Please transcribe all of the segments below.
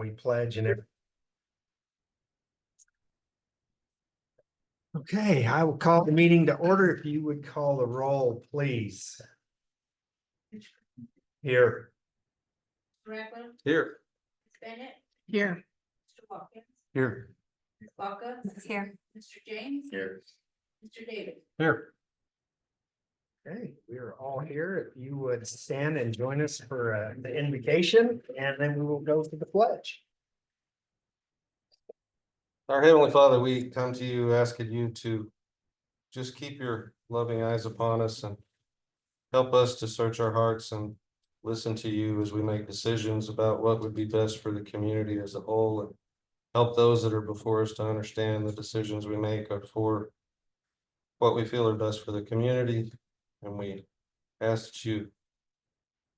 We pledge and everything. Okay, I will call the meeting to order. If you would call the roll, please. Here. Ragland, Here. Bennett, Here. Mr. Watkins, Here. Ms. Baca. Here. Mr. James. Here. Mr. David. Here. Okay, we are all here. If you would stand and join us for the invocation, and then we will go to the pledge. Our Heavenly Father, we come to you asking you to just keep your loving eyes upon us and help us to search our hearts and listen to you as we make decisions about what would be best for the community as a whole, and help those that are before us to understand the decisions we make are for what we feel are best for the community. And we ask that you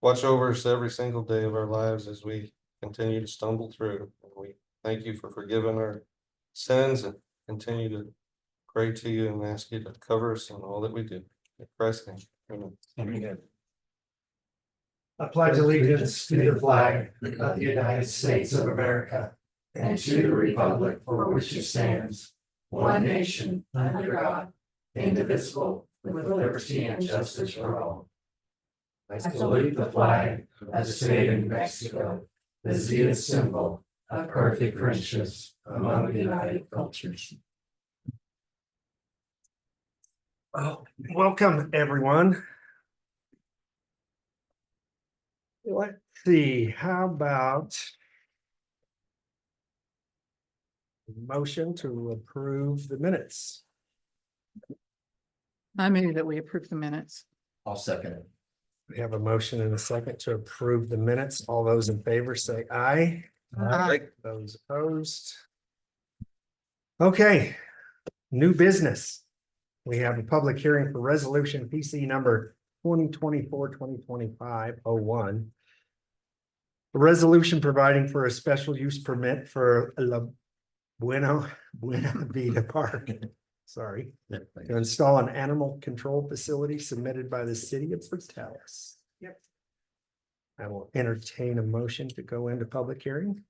watch over us every single day of our lives as we continue to stumble through. And we thank you for forgiving our sins and continue to pray to you and ask you to cover us in all that we do. In Christ's name, amen. Amen. I pledge allegiance to the flag of the United States of America and to the republic for which it stands, one nation, under God, indivisible, with liberty and justice for all. I salute the flag of the state of New Mexico, the zealous symbol of perfect friendships among the united cultures. Oh, welcome, everyone. Let's see, how about motion to approve the minutes? I move that we approve the minutes. I'll second it. We have a motion and a second to approve the minutes. All those in favor say aye. Aye. Those opposed. Okay, new business. We have a public hearing for resolution PC number 2024-2025-01. A resolution providing for a special use permit for La Buena Vida Park. Sorry, to install an animal control facility submitted by the city of Portales. Yep. I will entertain a motion to go into public hearing.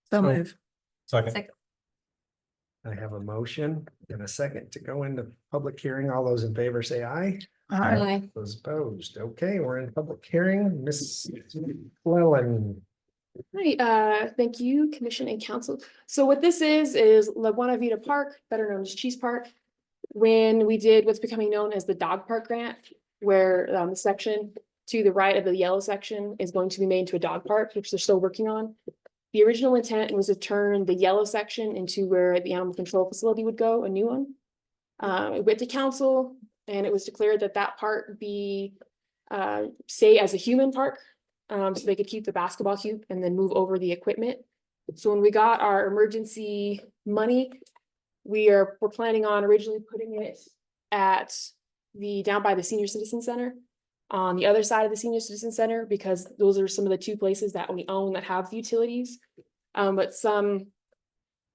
So move. Second. I have a motion and a second to go into public hearing. All those in favor say aye. Aye. Those opposed. Okay, we're in public hearing. Miss Llewellyn. Hi, thank you, Commission and Council. So what this is La Buena Vida Park, better known as Cheese Park. When we did what's becoming known as the Dog Park Grant, where the section to the right of the yellow section is going to be made into a dog park, which they're still working on. The original intent was to turn the yellow section into where the animal control facility would go, a new one. It went to council and it was declared that that part be stay as a human park. So they could keep the basketball hoop and then move over the equipment. So when we got our emergency money, we're planning on originally putting it at down by the Senior Citizen Center, on the other side of the Senior Citizen Center, because those are some of the two places that we own that have utilities. But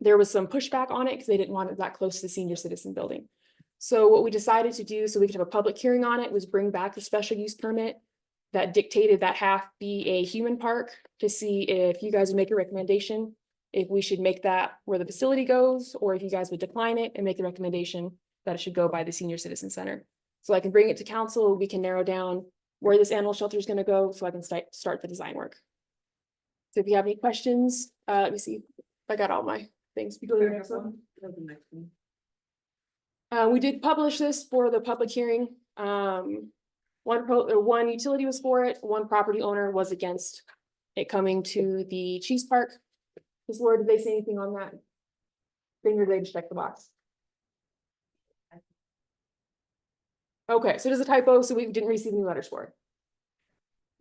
there was some pushback on it because they didn't want it that close to the Senior Citizen building. So what we decided to do, so we could have a public hearing on it, was bring back the special use permit that dictated that half be a human park, to see if you guys would make a recommendation, if we should make that where the facility goes, or if you guys would decline it and make the recommendation that it should go by the Senior Citizen Center. So I can bring it to council, we can narrow down where this animal shelter is going to go, so I can start the design work. So if you have any questions, let me see if I got all my things. We go to the next one. We did publish this for the public hearing. One utility was for it, one property owner was against it coming to the Cheese Park. Ms. Laura, did they say anything on that? Then you're ready to check the box. Okay, so there's a typo, so we didn't receive any letters for it.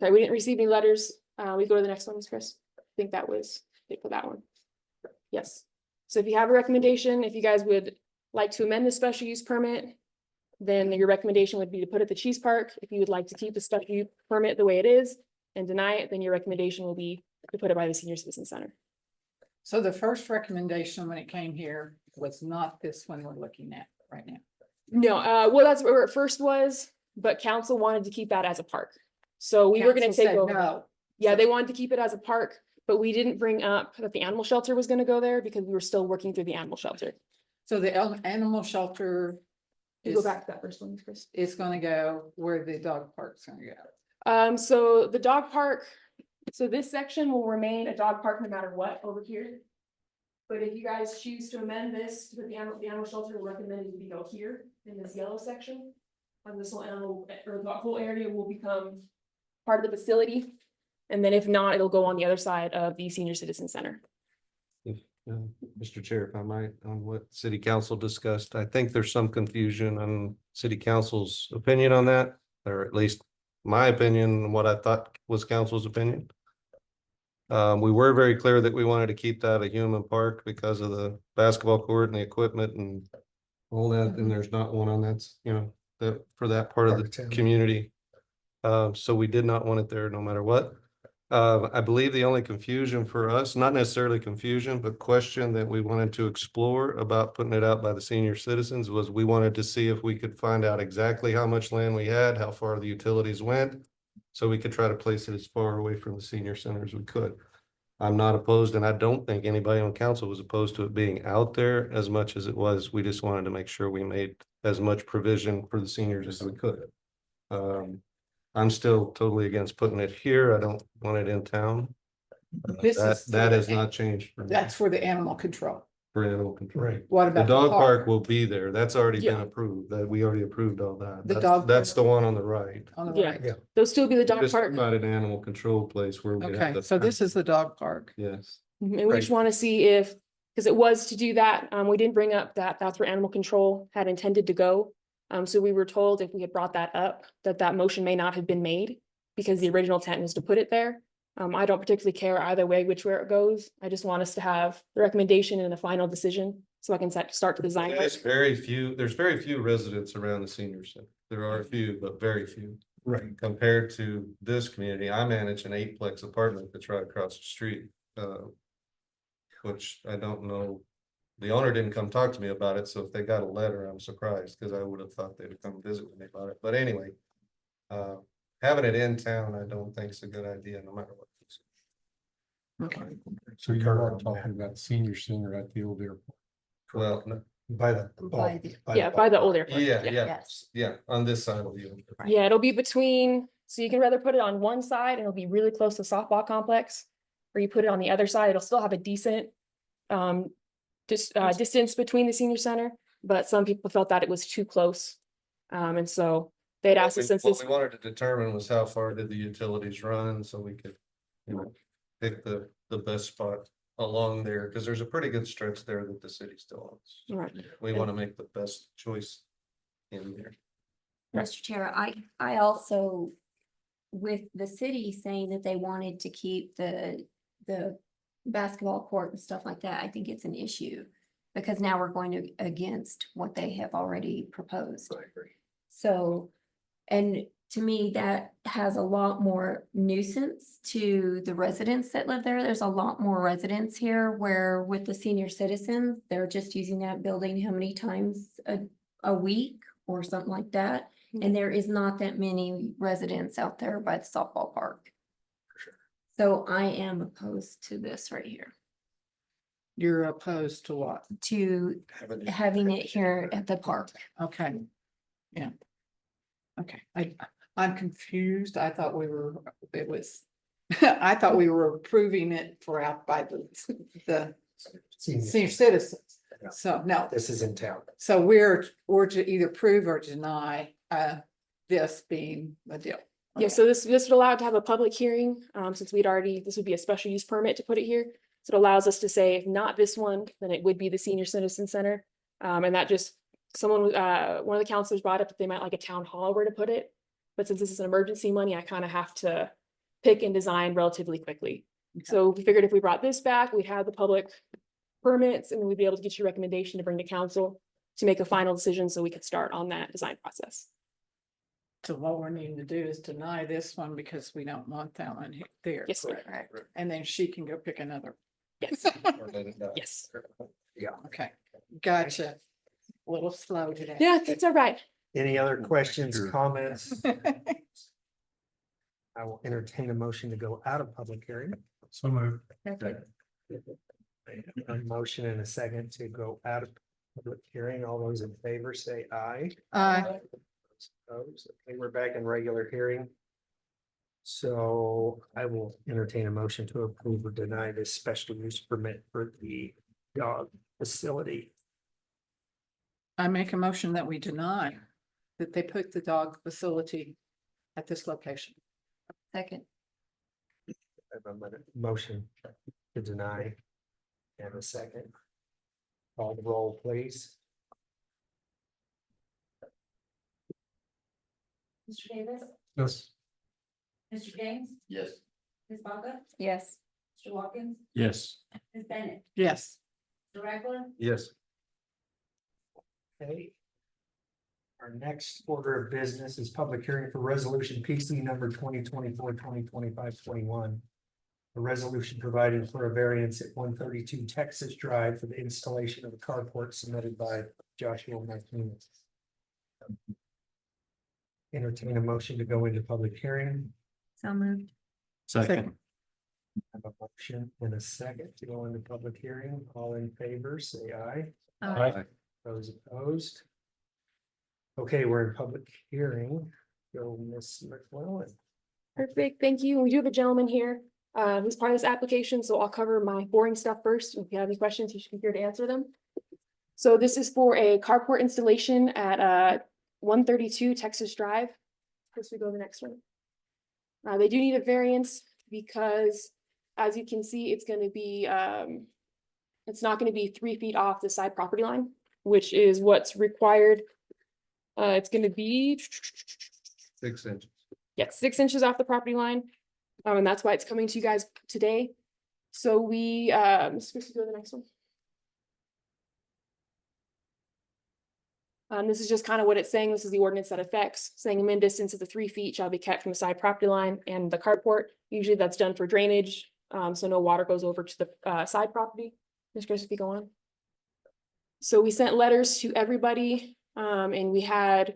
Okay, we didn't receive any letters. We go to the next one, Ms. Chris. I think that was it for that one. Yes. So if you have a recommendation, if you guys would like to amend the special use permit, then your recommendation would be to put it at the Cheese Park. If you would like to keep the special use permit the way it is and deny it, then your recommendation will be to put it by the Senior Citizen Center. So the first recommendation when it came here was not this one we're looking at right now. No, well, that's where it first was, but council wanted to keep that as a park. So we were gonna Council take said over. no. Yeah, So- they wanted to keep it as a park. but we didn't bring up that the animal shelter was gonna go there because we were still working through the animal shelter. So the animal shelter You go is, back to that first one, Chris. is gonna go where the dog park's gonna go. So the dog park, so this section will remain a dog park no matter what over here. But if you guys choose to amend this, to put the animal shelter, we're recommending we go here in this yellow section. And this whole animal, or the whole area will become part of the facility. And then if not, it'll go on the other side of the senior citizen center. If, Mr. Chair, if I might, on what city council discussed, I think there's some confusion on city council's opinion on that, or at least my opinion, and what I thought was council's opinion. We were very clear that we wanted to keep that a human park because of the basketball court and the equipment and all that, and there's not one on that's, that for that part of the community. So we did not want it there no matter what. I believe the only confusion for us, not necessarily confusion, but question that we wanted to explore about putting it out by the senior citizens was we wanted to see if we could find out exactly how much land we had, how far the utilities went. So we could try to place it as far away from the senior center as we could. I'm not opposed, and I don't think anybody on council was opposed to it being out there as much as it was. We just wanted to make sure we made as much provision for the seniors as we could. I'm still totally against putting it here. I don't want it in town. This is That the- has not changed for me, That's for the animal control. for animal control. Right. What The about dog park will be there. That's already been Yeah. approved. That we already approved all that. The That's- dog That's park. the one on the right. On the Yeah. right. Yeah. There'll still be the We dog just park. provided an animal control place where we have Okay, the. so this is the dog park. Yes. And we Right. just want to see if, because it was to do that, we didn't bring up that that's where animal control had intended to go. So we were told if we had brought that up, that that motion may not have been made because the original intent was to put it there. I don't particularly care either way which way it goes. I just want us to have the recommendation and a final decision so I can start the design. There's very few residents around the senior center. There are a few, but very few. Right. Compared to this community, I manage an 8-plex apartment that's right across the street. Which I don't know, the owner didn't come talk to me about it, so if they got a letter, I'm surprised, because I would have thought they'd come visit with me about it, but anyway. Having it in town, I don't think is a good idea, no matter what. Okay. So you are talking about senior center at the old airport. Well, no, By the. By the- Yeah, by the old airport. yeah, on this side of you. Yeah, it'll be between, so you can rather put it on one side and it'll be really close to the softball complex. Or you put it on the other side, it'll still have a decent distance between the senior center, but some people felt that it was too close. And so they'd asked us since What this, we wanted to determine was how far did the utilities run, so we could, pick the best spot along there, because there's a pretty good stretch there that the city still owns. right, We want to make the best choice in there. Mr. Chair, I also, with the city saying that they wanted to keep the basketball court and stuff like that, I think it's an issue. Because now we're going against what they have already proposed. I agree. So, and to me, that has a lot more nuisance to the residents that live there. There's a lot more residents here where with the senior citizens, they're just using that building how many times a week or something like that. And there is not that many residents out there by the softball park. Sure. So I am opposed to this right here, You're opposed to what? to having it here at the park. Okay. Yeah. Okay, I'm confused. I thought I thought we were approving it for out by the senior citizens. Yeah. So, no, This is in town. so we're to either prove or deny this being a deal. yeah, so this would allow it to have a public hearing, since this would be a special use permit to put it here. So it allows us to say, if not this one, then it would be the senior citizen center. And that just, one of the counselors brought up that they might like a town hall where to put it. But since this is an emergency money, I kind of have to pick and design relatively quickly. So we figured if we brought this back, we'd have the public permits and we'd be able to get your recommendation to bring to council to make a final decision so we could start on that design process. So what we're needing to do is deny this one because we don't want that one there. Yes, ma'am. And then she can go pick another. Yes, Or let it die. yes. Okay, gotcha. A little slow today. Yeah, that's all right. Any other questions, Sure. comments? I will entertain a motion to go out of public hearing. So moved. A motion and a second to go out of public hearing. All those in favor say aye. Opposed? Okay, we're back in regular hearing. So I will entertain a motion to approve or deny this special use permit for the dog facility. I make a motion that we deny that they put the dog facility at this location. Second. I have a motion to deny and a second. Call the roll, please. Mr. Davis, Yes. Mr. James, Yes. Ms. Baca, Yes. Mr. Watkins, Yes. Ms. Bennett, Yes. Mr. Reckler, Yes. Okay. Our next order of business is public hearing for resolution PC number 2024-2025-21. A resolution providing for a variance at 132 Texas Drive for the installation of a carport submitted by Joshua Martinez. Entertain a motion to go into public hearing. So moved. Second. I have a motion and a second to go into public hearing. All in favor, say aye. Aye. Those opposed? Okay, we're in public hearing. Go, Ms. McClellan. Perfect, thank you. We do have a gentleman here, who's part of this application, so I'll cover my boring stuff first. If you have any questions, you should be here to answer them. So this is for a carport installation at 132 Texas Drive. First, we go to the next one. They do need a variance because, as you can see, it's gonna be, it's not gonna be 3 feet off the side property line, which is what's required. It's gonna be 6 inches. 6 inches off the property line. And that's why it's coming to you guys today. So we, let's go to the next one. This is just kind of what it's saying. This is the ordinance that affects, saying a min distance of the 3 feet shall be kept from the side property line and the carport. Usually that's done for drainage, so no water goes over to the side property. Ms. Chris, if you go on. So we sent letters to everybody, and we had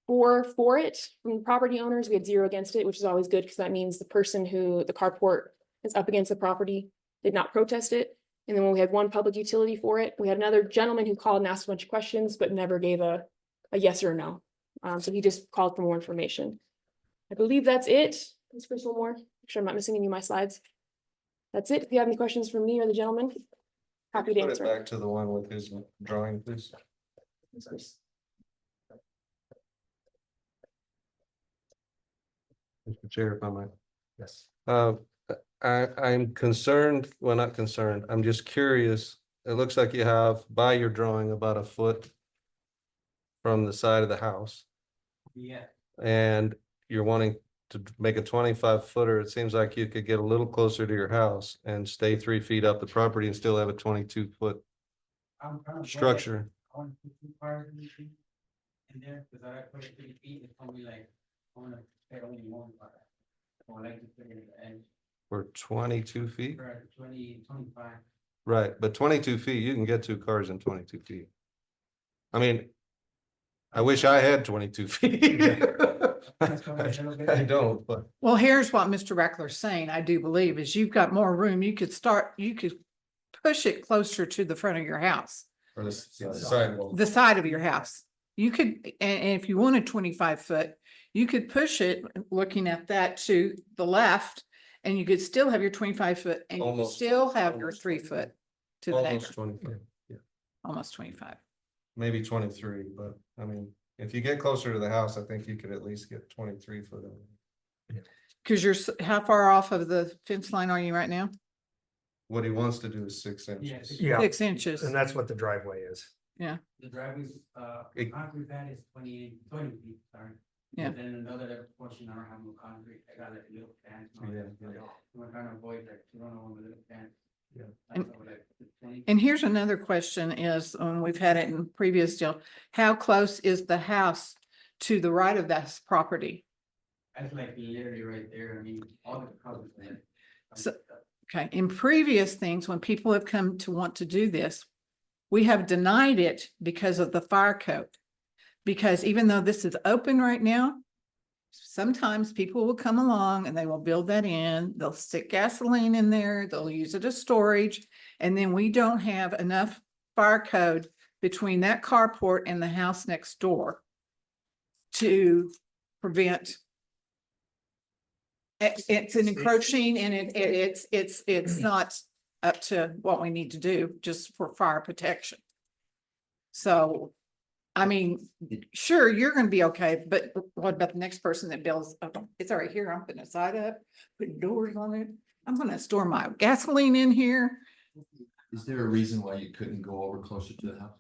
4 for it from the property owners. We had 0 against it, which is always good because that means the person who the carport is up against the property did not protest it. And then when we had 1 public utility for it, we had another gentleman who called and asked a bunch of questions, but never gave a yes or a no. So he just called for more information. I believe that's it. Ms. Chris, one more. Make sure I'm not missing any of my slides. That's it. If you have any questions for me or the gentleman, happy to Put it answer. back to the one with his drawing, please. Ms. Chris. Mr. Chair, if I might. Yes. I'm concerned, well, not concerned, I'm just curious. It looks like you have by your drawing about a foot from the side of the house. Yeah. And you're wanting to make a 25 footer. It seems like you could get a little closer to your house and stay 3 feet up the property and still have a 22-foot I'm kind of. structure. I want to put 2 cars in there, because I put it 3 feet, it's gonna be like, I wanna pay only 1 car. I would like to put it at the edge, For 22 feet, for 25. right, but 22 feet, you can get 2 cars in 22 feet. I mean, I wish I had 22 feet. I don't, but Well, here's what Mr. Reckler's saying, I do believe, is you've got more room. You could push it closer to the front of your house, for the sidewalk. the side of your house. You could, and if you wanted 25 foot, you could push it, looking at that, to the left, and you could still have your 25 foot and you could Almost- still have your almost 3 foot to the Almost neighbor, 25, yeah, almost 25. maybe 23, but I mean, if you get closer to the house, I think you could at least get 23 foot. Cause you're, how far off of the fence line are you right now? What he wants to do is 6 inches. Yeah, 6 inches. and that's what the driveway is. The driveway's, It- concrete pad is 20 feet, sorry. Yeah. And then another portion, I don't have no concrete, I got like a little fence. We're trying to avoid like, you don't know, with a little fence. Yeah. And- That's all, like, 20. And here's another question is, we've had it in previous deal, how close is the house to the right of that property? That's like literally right there, I mean, all the colors in it. So- Okay, in previous things, when people have come to want to do this, we have denied it because of the fire code. Because even though this is open right now, sometimes people will come along and they will build that in, they'll stick gasoline in there, they'll use it as storage. And then we don't have enough fire code between that carport and the house next door to prevent. It's an encroaching and it's not up to what we need to do just for fire protection. So, I mean, sure, you're gonna be okay, but what about the next person that builds, oh, it's already here, I'm putting a side up, putting doors on it. I'm gonna store my gasoline in here. Is there a reason why you couldn't go over closer to the house?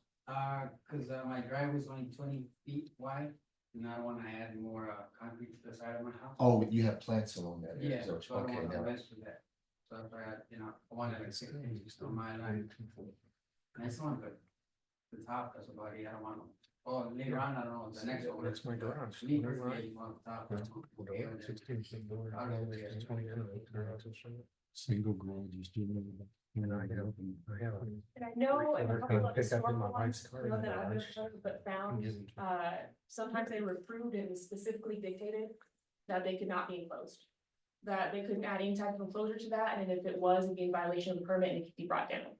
Cause my driveway's only 20 feet wide, and I wanna add more concrete to the side of my house. Oh, you have plants along that area. Yeah, is that so what I you- don't okay, want to now. mess with that. So that's why I wanted like 6 inches on my line. And it's on the top, that's about it, I don't want to, oh, later on, I don't know, the next one. That's my garage. Me My personally, garage. on top. Yeah, 16 feet door, 20 garage. Single garage is doing. And I have. And I know in a couple of Pick up in historical my ones, wife's car. the one in the that I've garage. heard but found, sometimes they were approved and it was specifically dictated that they could not be enclosed. That they couldn't add any type of enclosure to that, and if it was, it'd be in violation of the permit and it could be brought down.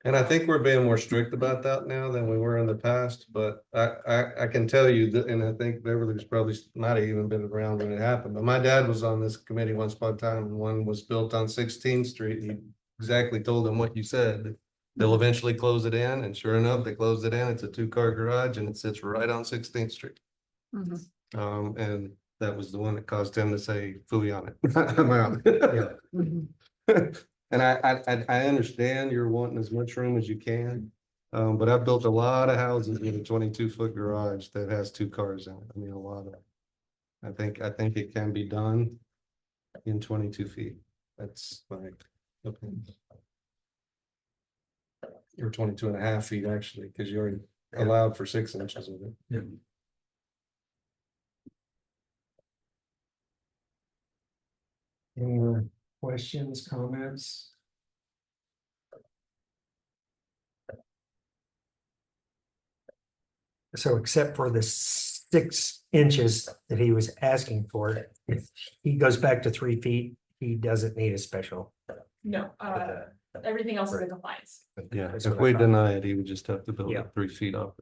And I think we're being more strict about that now than we were in the past, but I can tell you that, and I think Beverly's probably might have even been around when it happened, but my dad was on this committee once upon a time, and one was built on 16th Street. He exactly told them what you said. They'll eventually close it in, and sure enough, they closed it in. It's a 2-car garage and it sits right on 16th Street. Mhm. And that was the one that caused him to say phooey on it. I'm out. Mhm. And I understand you're wanting as much room as you can. But I've built a lot of houses with a 22-foot garage that has 2 cars in it. I mean, a lot of. I think it can be done in 22 feet. That's my opinion. Or 22 and a half feet, actually, because you already allowed for 6 inches of it. Any more questions, comments? So except for the 6 inches that he was asking for, if he goes back to 3 feet, he doesn't need a special. No, everything else is in compliance. Yeah, That's if what I we thought. deny it, he would just have to build Yeah. it 3 feet off.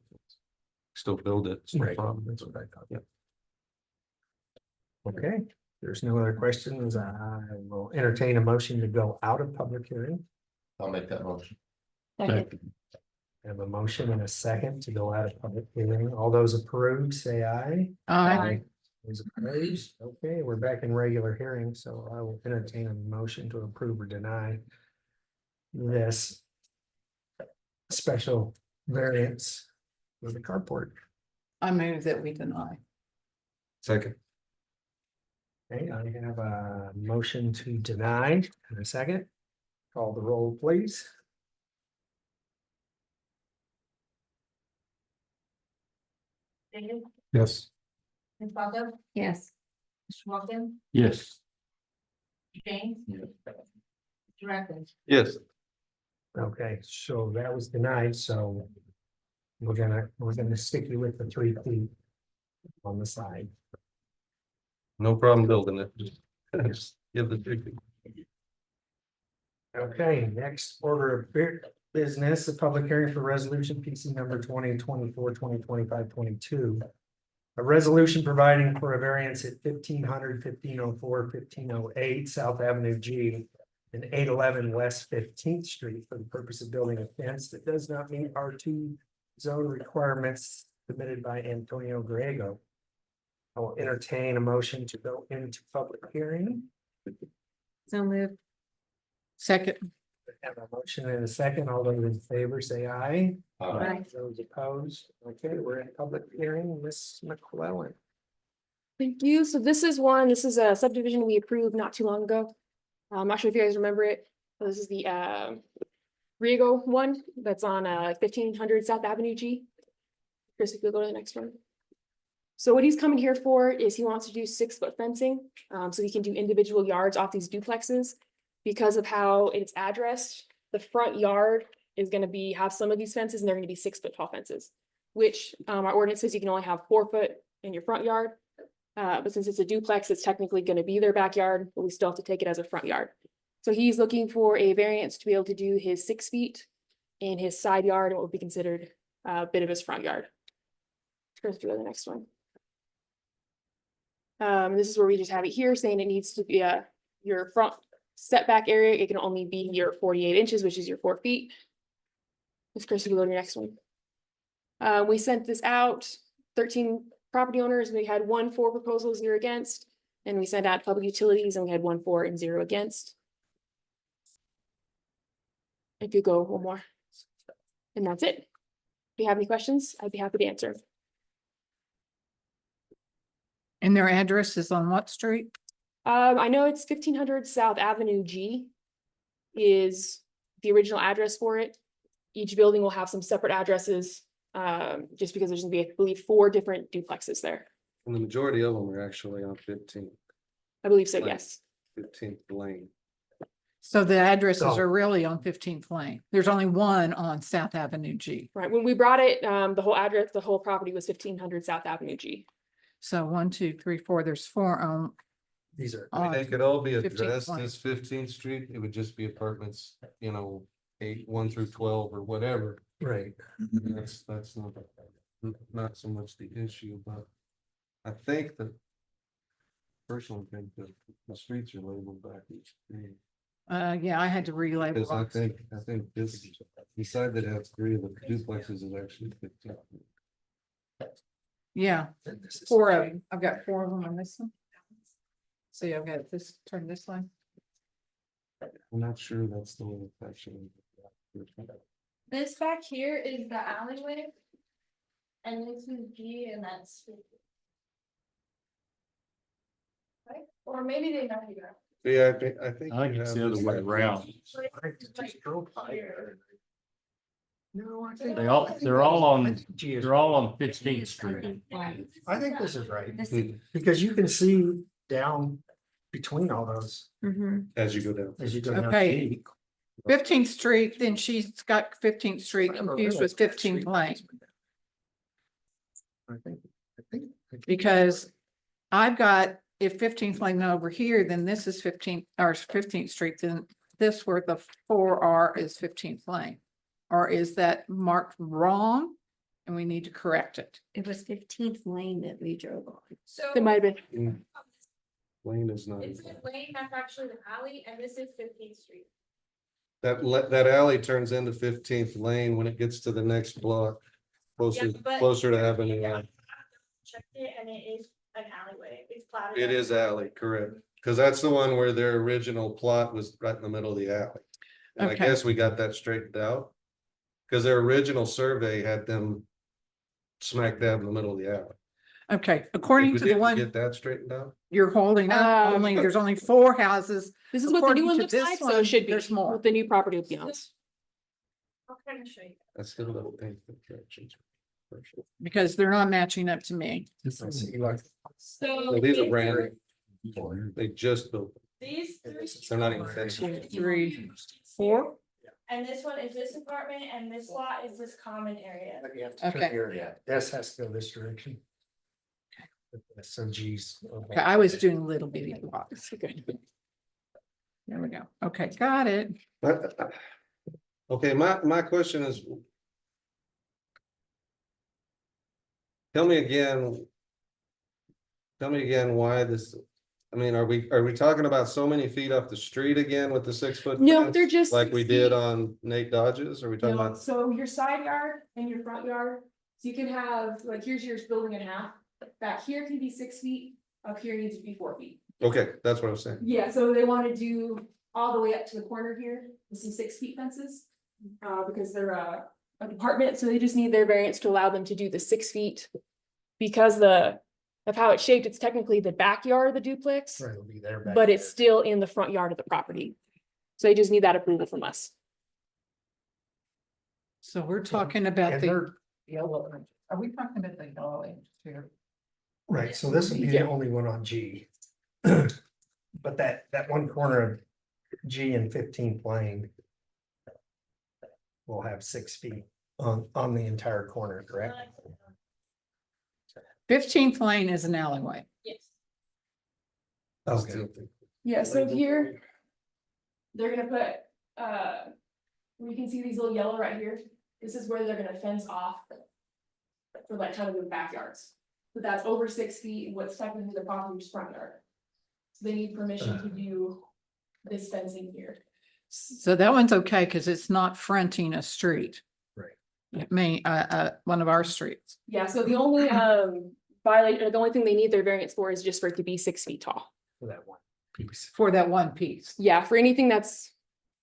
Still build it. It's no Right, problem. that's what I thought. Yeah. Okay, there's no other questions. I will entertain a motion to go out of public hearing. I'll make that motion. Second. I have a motion and a second to go out of public hearing. All those approved, say aye. Those opposed, okay, we're back in regular hearing, so I will entertain a motion to approve or deny this special variance for the carport. I move that we deny. Second. Okay, I have a motion to deny and a second. Call the roll, please. David, Yes. Ms. Baca, Yes. Mr. Walken, Yes. James. Yeah. Mr. Reckler. Yes. Okay, so that was denied, so we're gonna stick you with the 3 feet on the side. No problem building it. Just give the 3 feet. Okay, next order of business, a public hearing for resolution PC number 2024-2025-22. A resolution providing for a variance at 1500, 1504, 1508 South Avenue G and 811 West 15th Street for the purpose of building a fence that does not meet R2 zone requirements submitted by Antonio Griego. I will entertain a motion to go into public hearing. So moved. Second. Have a motion and a second. All those in favor say aye. Aye. Those opposed. Okay, we're in public hearing. Ms. McClellan. Thank you. So this is a subdivision we approved not too long ago. I'm not sure if you guys remember it. This is the Riego one that's on 1500 South Avenue G. Chris, if you'll go to the next one. So what he's coming here for is he wants to do 6-foot fencing, so he can do individual yards off these duplexes. Because of how it's addressed, the front yard is gonna have some of these fences and they're gonna be 6-foot tall fences. Which our ordinance says you can only have 4 foot in your front yard. But since it's a duplex, it's technically gonna be their backyard, but we still have to take it as a front yard. So he's looking for a variance to be able to do his 6 feet in his side yard, and what would be considered a bit of his front yard. Let's go to the next one. This is where we just have it here saying it needs to be your front setback area. It can only be your 48 inches, which is your 4 feet. Let's Chris, go to the next one. We sent this out, 13 property owners. We had 1 for proposal, 0 against. And we sent out public utilities and we had 1 for and 0 against. If you go one more. And that's it. If you have any questions, I'd be happy to answer. And their address is on what street? I know it's 1500 South Avenue G is the original address for it. Each building will have some separate addresses, just because there's gonna be, I believe, 4 different duplexes there. And the majority of them are actually on 15th So, yes. 15th Lane. So the addresses So- are really on 15th Lane. There's only one on South Avenue G. Right, when we brought it, the whole address, the whole property was 1500 South Avenue G. So 1, 2, 3, 4, there's 4 on. These are, I mean, on they could all be 15th addressed Lane. as 15th Street. It would just be apartments, 8, 1 through 12 or whatever. right, That's not so much the issue, but I think that personally think that the streets are labeled backwards. Yeah, I had to relabel. Because I think this, the side that has 3 of the duplexes is actually 15. Yeah, and this is- 4 of them. I've got 4 of them on this one. See, I've got this, turn this way. I'm not sure that's the way it's actually. This back here is the alleyway. And this is G and that's. Right, or maybe they know here. Yeah, I think. I think you it's have the other this way backwards. around. I just drove by there. No, I think. They're all on, Gee, they're all on 15th Street. I think this is right, This- Hmm. because you can see down between all those Mhm. As you go down. as you go down. Okay. G. 15th Street, then she's got 15th Street confused with 15th Lane. I think. Because I've got, if 15th Lane over here, then this is 15th Street, then this where the 4 are is 15th Lane. Or is that marked wrong? And we need to correct it. It was 15th Lane that we drove on. So. It might have been, Lane is not. It's a lane, that's actually the alley, and this is 15th Street. That alley turns into 15th Lane when it gets to the next block. Closer, Yeah, but- closer to Avenue. Yeah, Line. checked it and it is an alleyway, it's platted. It is alley, correct, because that's the one where their original plot was right in the middle of the alley. And I Okay. guess we got that straightened out. Because their original survey had them smack dab in the middle of the alley. Okay, according Did to we the one get that straightened out? you're holding up, there's only 4 houses. this is what the According new one to looks this like, so one, it should be, there's more. what the new property will be on. I'll kind of show you. I still don't think the corrections. Because they're not matching up to me. I see, like, So. These are this- brand new. They just built. These 3. They're not even finished. 2, 3, 4. And this one is this apartment and this lot is this common area. you have to turn Okay. here, yeah. S has to go this direction. So G's. Okay, I was doing little bitty blocks. Good. There we go. Okay, got it. Okay, my question is. Tell me again. Tell me again why this, I mean, are we talking about so many feet off the street again with the 6-foot? No, fence, they're just. Like 6 we did feet. on Nate Dodge's, or are we talking No, about? so your side yard and your front yard, so you can have, like, here's your building and a half. Back here can be 6 feet, up here needs to be 4 feet. Okay, that's what I'm saying. Yeah, so they wanna do all the way up to the corner here, with some 6 feet fences. Because they're a apartment, so they just need their variance to allow them to do the 6 feet. Because of how it's shaped, it's technically the backyard of the duplex, Right, it'll be there. back but it's there. still in the front yard of the property. So they just need that approval from us. So we're talking about And the they're, yellow. Are we talking about the yellow edge here? right, so this will be the Yeah. only one on G. But that one corner of G and 15th Lane. Will have 6 feet on the entire corner, correct? 15th Lane is an alleyway. Yes. Okay. Yeah, so here. They're gonna put, you can see these little yellow right here, this is where they're gonna fence off. For like kind of the backyards, but that's over 6 feet, and what's technically the property's front yard. So they need permission to do this fencing here. So that one's okay because it's not fronting a street. Right. It may, one of our streets. Yeah, so the only, violation, or the only thing they need their variance for is just for it to be 6 feet tall. For that one piece. For that one piece. Yeah, for anything that's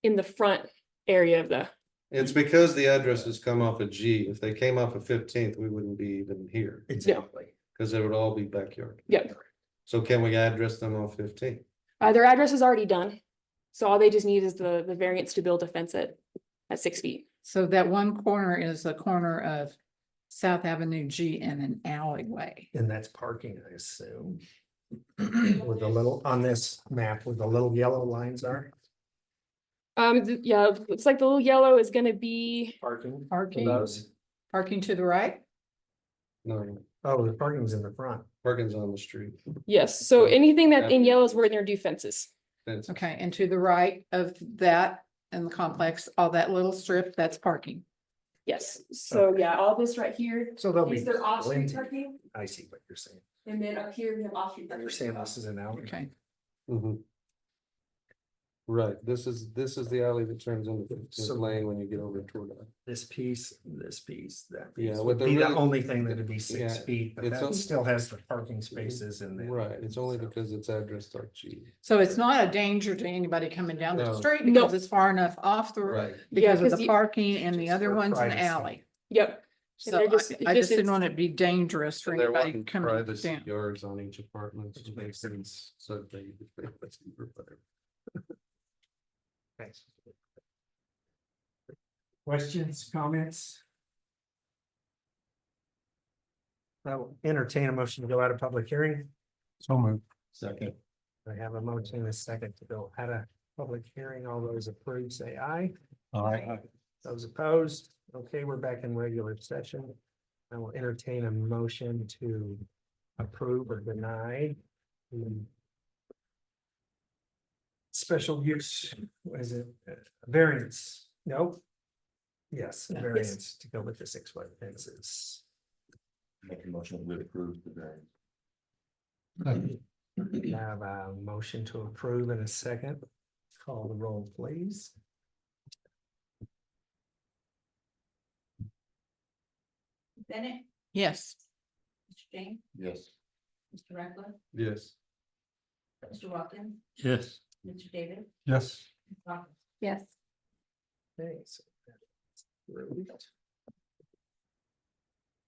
in the front area of the, It's because the addresses come off of G. If they came off of 15th, we wouldn't be even here, Exactly. because it would all be backyard. yeah, So can we address them on 15th? their address is already done. So all they just need is the variance to build a fence at 6 feet. So that one corner is the corner of South Avenue G and an alleyway. And that's parking, I assume. With the little, on this map, where the little yellow lines are. Yeah, looks like the little yellow is gonna be, Parking. Parking, Those. parking to the right? No, Oh, the parking's in the front. parking's on the street. yes, so anything that in yellow is where they're gonna do fences. Fences. Okay, and to the right of that and the complex, all that little strip, that's parking. Yes, so yeah, all this right here So they'll be. is their off-street plenty. parking, I see what you're saying. and then up here we have off-street parking. You're saying this is an alley. Okay, Mhm. Right, this is the alley that turns into 15th So- Lane when you get over toward that. This piece, that Yeah, piece what would they're be the really- only thing that'd be 6 Yeah, feet, but it's that on- still has the parking spaces in there. Right, it's only because it's addressed on G. so it's not a danger to anybody coming down the No. street No. because it's far enough off the road. Right. Because of 'cause the you- parking and the Just other for one's an privacy. alley. Yep, So they're just- I it's just just- didn't want it to be dangerous for And they're anybody wanting coming privacy down. yards on each apartment. Which makes sense. So they. or whatever. Thanks. Questions, comments? I will entertain a motion to go out of public hearing. So moved. Second. I have a motion and a second to go out of public hearing. All those approved, say aye. Aye. Those opposed, okay, we're back in regular session. I will entertain a motion to approve or deny. the Special use, what is it, variance, no? Yes, Yeah. variance to go with the 6-foot fences. Make a motion to approve the variance. We have a motion to approve in a second. Call the roll, please. Bennett, Yes, Mr. James, Yes. Mr. Reckler, Yes. Mr. Watkins, Yes. Mr. David. Yes. Ms. Hawkins. Yes. Okay, so that's approved.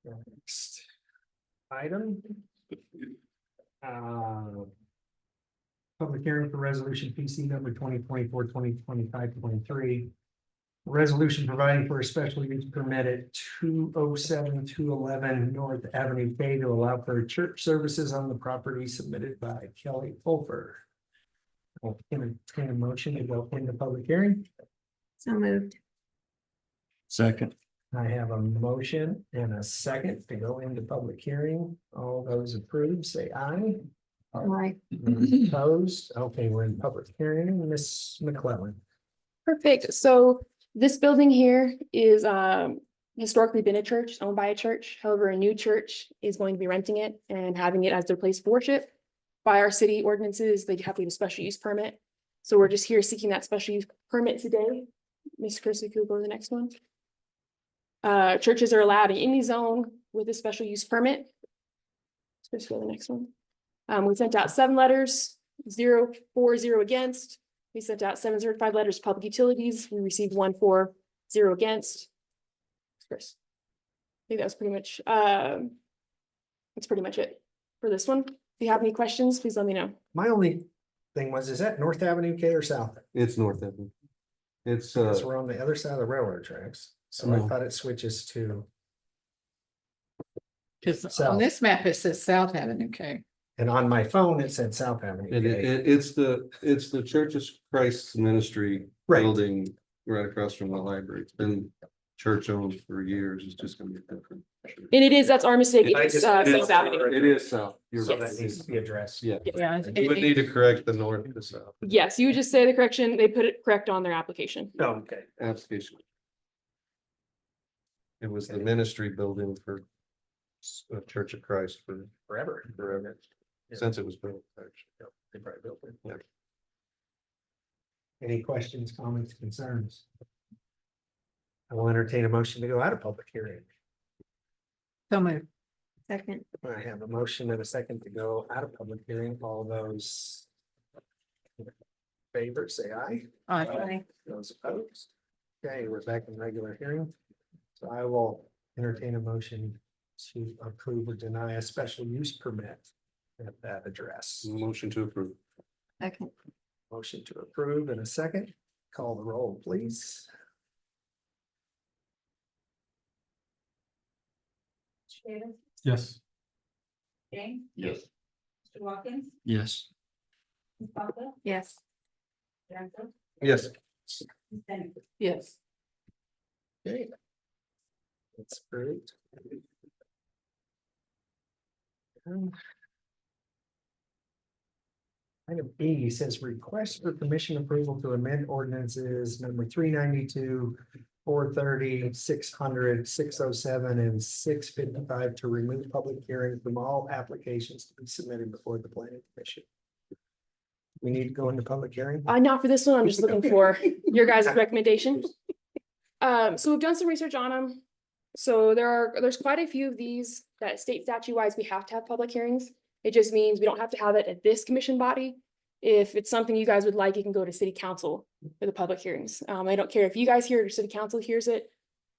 Next item. Public hearing for resolution PC number 2024-2025.3. Resolution providing for a special use permit at 207-211 North Avenue K to allow for church services on the property submitted by Kelly Fulfer. I'll entertain a motion to go into public hearing. So moved. Second. I have a motion and a second to go into public hearing. All those approved, say aye. Aye. Those opposed, okay, we're in public hearing, Miss McClellan. perfect, so this building here is historically been a church, owned by a church, however, a new church is going to be renting it and having it as their place of worship. By our city ordinances, they have to have a special use permit, so we're just here seeking that special use permit today. Ms. Chris, if you'll go to the next one. Churches are allowed in any zone with a special use permit. Let's go to the next one. We sent out 7 letters, 0 for, 0 against. We sent out 7 certified letters to public utilities. We received 1 for, 0 against. Chris. I think that was pretty much, that's pretty much it for this one. If you have any questions, please let me know. My only thing was, is that North Avenue K or South? It's North Avenue. It's Because we're on the other side of the railroad tracks, so I No. thought it switches to, because on South. this map, it says South Avenue K. and on my phone, it said South Avenue K. it's the Church of Christ's Ministry Right. building right across from the library. It's been church owned for years. It's just gonna be different. And it is, that's our mistake. I It's, just- South it is- Avenue. It is south. You're So right. that needs to be addressed. Yeah. Yeah. You would need to correct the north to south. Yes, you would just say the correction, they put it correct on their application. Oh, okay. Application. It was the ministry building for Church of Christ for Forever. since it was built, actually. They probably built it. Yeah. Any questions, comments, concerns? I will entertain a motion to go out of public hearing. So moved. Second. I have a motion and a second to go out of public hearing. All those in favor, say aye. Aye. Those opposed? Okay, we're back in regular hearing. So I will entertain a motion to approve or deny a special use permit at that address. Motion to approve. Second. Motion to approve in a second. Call the roll, please. Davis, Yes. James, Yes. Mr. Watkins, Yes. Ms. Falco, Yes. Jennifer, Yes. Ms. Dennison. Yes. Okay. That's great. Item E says request for commission approval to amend ordinances number 392, 430, 600, 607, and 655 to remove public hearing from all applications to be submitted before the planning commission. We need to go into public hearing. Not for this one, I'm just looking for your guys' recommendation. So we've done some research on them. So there's quite a few of these that state statute wise, we have to have public hearings. It just means we don't have to have it at this commission body. If it's something you guys would like, you can go to city council for the public hearings. I don't care if you guys hear it or city council hears it.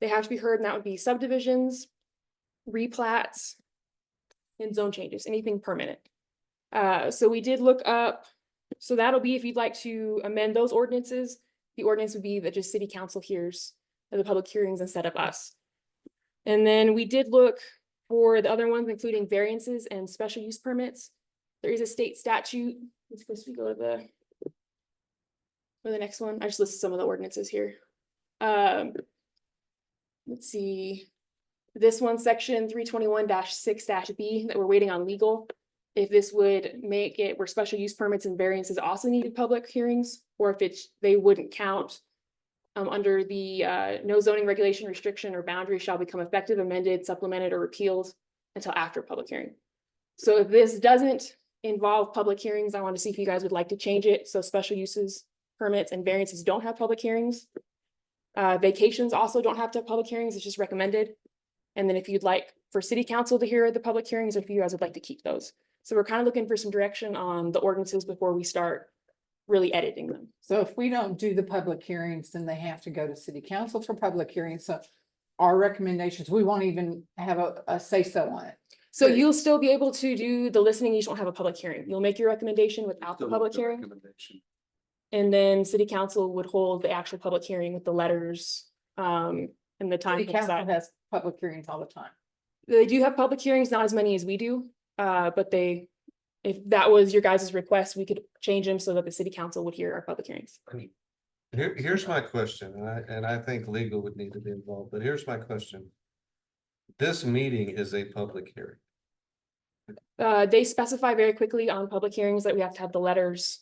They have to be heard, and that would be subdivisions, replats, and zone changes, anything permanent. So we did look up, so that'll be if you'd like to amend those ordinances, the ordinance would be that just city council hears the public hearings instead of us. And then we did look for the other ones, including variances and special use permits. There is a state statute. It's supposed to go to the next one. I just listed some of the ordinances here. Let's see. This one, section 321-6-B that we're waiting on legal. If this would make it where special use permits and variances also needed public hearings, or if they wouldn't count under the no zoning regulation, restriction, or boundary shall become effective, amended, supplemented, or repealed until after public hearing. So if this doesn't involve public hearings, I want to see if you guys would like to change it. So special uses, permits, and variances don't have public hearings. Vacations also don't have to have public hearings. It's just recommended. And then if you'd like for city council to hear the public hearings, or if you guys would like to keep those. So we're kind of looking for some direction on the ordinances before we start really editing them. So if we don't do the public hearings, then they have to go to city council for public hearings. So our recommendations, we won't even have a say-so on it. So you'll still be able to do the listening. You just won't have a public hearing. You'll make your recommendation without the public hearing. And then city council would hold the actual public hearing with the letters, and the time. City council has public hearings all the time. They do have public hearings, not as many as we do, but if that was your guys' request, we could change them so that the city council would hear our public hearings. Here's my question, and I think legal would need to be involved, but here's my question. This meeting is a public hearing. They specify very quickly on public hearings that we have to have the letters.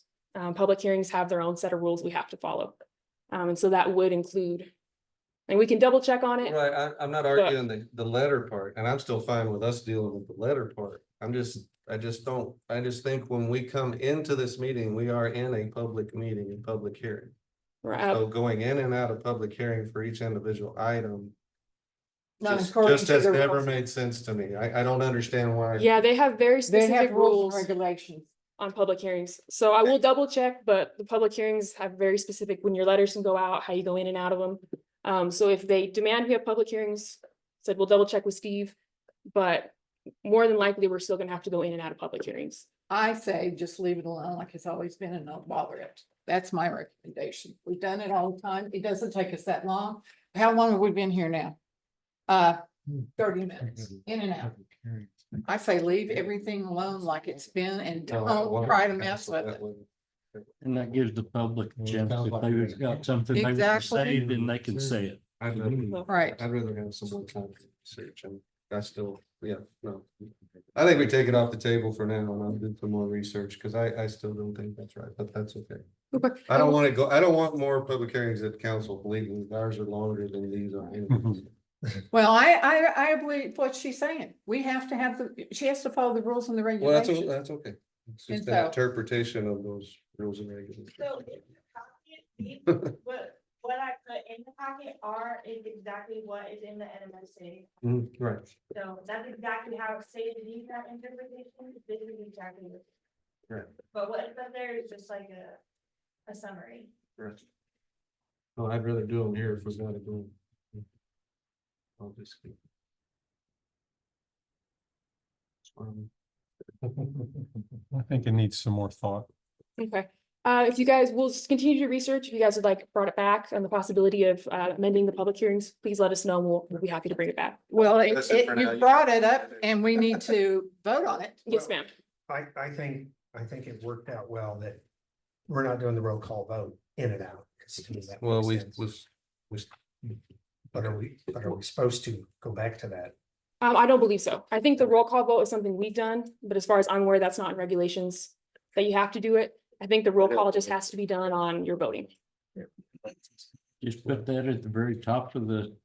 Public hearings have their own set of rules we have to follow. And so that would include, and we can double check on it. Right, I'm not arguing the letter part, and I'm still fine with us dealing with the letter part. I just think when we come into this meeting, we are in a public meeting, a public hearing. Right. So going in and out of public hearing for each individual item. Not Just according to has the never rules. made sense to me. I don't understand why. Yeah, they have very They have specific rules rules and regulations. on public hearings. So I will double check, but the public hearings have very specific, when your letters can go out, how you go in and out of them. So if they demand we have public hearings, said we'll double check with Steve, but more than likely, we're still gonna have to go in and out of public hearings. I say just leave it alone like it's always been and don't bother it. That's my recommendation. We've done it all the time. It doesn't take us that long. How long have we been here now? 30 minutes, in and out. I say leave everything alone like it's been and don't try to mess with it. And that gives the public a chance if they've got something they want to Exactly. say, then they can say it. I'd rather Right. have some more time for research and I still, yeah, no. I think we take it off the table for now and I'll do some more research, because I still don't think that's right, but that's okay. Okay. I don't want to go, I don't want more public hearings at council, believe me, ours are longer than these are. anyways. Well, I believe what she's saying. We have to have she has to follow the rules and the Well, that's, regulations. that's okay. It's And just an so- interpretation of those rules and regulations. So what I put in the packet is exactly what is in the NMSA. Right. So that's exactly how it stated in that interpretation. This is exactly what. Right. But what's up there is just like a summary. Right. Oh, I'd rather do them here if we're gonna do them. I'll just. I think it needs some more thought. Okay, if you guys will just continue to research, if you guys would like brought it back on the possibility of amending the public hearings, please let us know. We'll be happy to bring it back. Well, That's it for now. you brought it up and we need to vote on it. Yes, ma'am. I think it worked out well that we're not doing the roll call vote in and out. 'Cause to me that Well, makes sense. But are we supposed to go back to that? I don't believe so. I think the roll call vote is something we've done, but as far as I'm aware, that's not in regulations that you have to do it. I think the roll call just has to be done on your voting. Just put that at the very top of the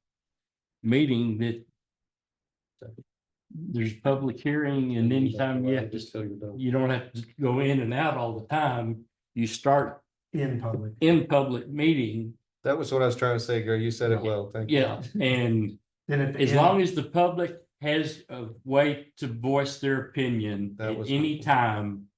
meeting that there's public hearing and anytime you have to, Just tell you don't. you don't have to go in and out all the time. You start In public. in public meeting, That was what I was trying to say, Gary. You said it well. Thank you. yeah, and Then at the as end- long as the public has a way to voice their opinion That at was any my- time,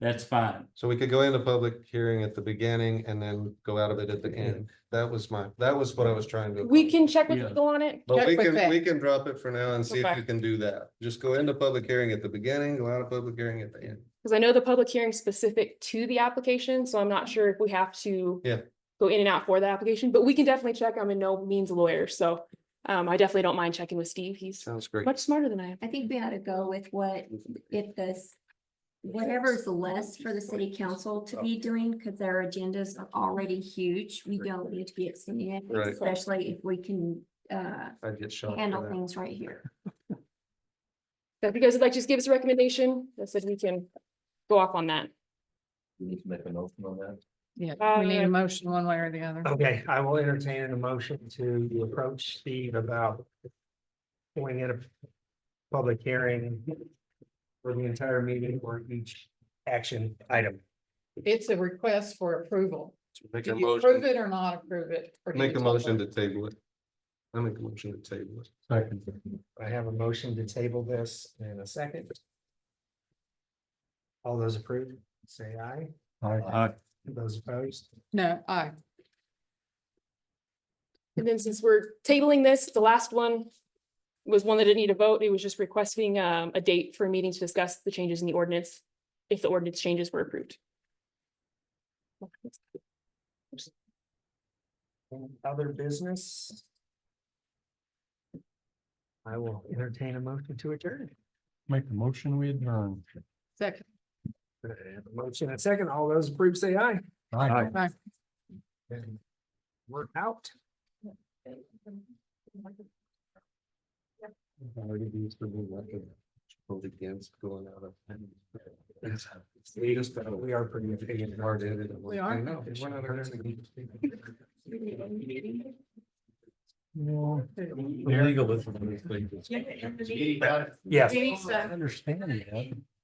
that's fine. So we could go into public hearing at the beginning and then go out of it at the end. That was what I was trying to. We can check with Yeah. legal on it. But check with that. we can drop it for now and see if Okay. you can do that. Just go into public hearing at the beginning, go out of public hearing at the end. Because I know the public hearing is specific to the application, so I'm not sure if we have to. Yeah. Go in and out for the application, but we can definitely check. I'm in no means a lawyer, so I definitely don't mind checking with Steve. He's Sounds great. much smarter than I am. I think we ought to go with if this, whatever's less for the city council to be doing, because their agendas are already huge. We don't need to be extending it, Right. especially if we can I'd get shot for handle that. things right here. So if you guys would like to just give us a recommendation, I said we can go off on that. You need to make a motion on that. Yeah, we need a motion one way or the other. Okay, I will entertain a motion to approach Steve about going in a public hearing for the entire meeting or each action item. It's a request for approval. Make Do a you approve motion, it or not approve it? Or do make you a tell motion them? to table it. I make a motion to table it. I have a motion to table this in a second. All those approved, say aye. Those opposed? No, aye. And then since we're tabling this, the last one was one that didn't need a vote. It was just requesting a date for a meeting to discuss the changes in the ordinance, if the ordinance changes were approved. Other business? I will entertain a motion to adjourn. Make the motion, we adjourn. Second. I have a motion and a second. All those approved, say aye. Aye. And we're out. Vote against going out of. We are pretty efficient. Hard to edit. We are. I know. We're not hard to- Legalism. Yes. I understand that.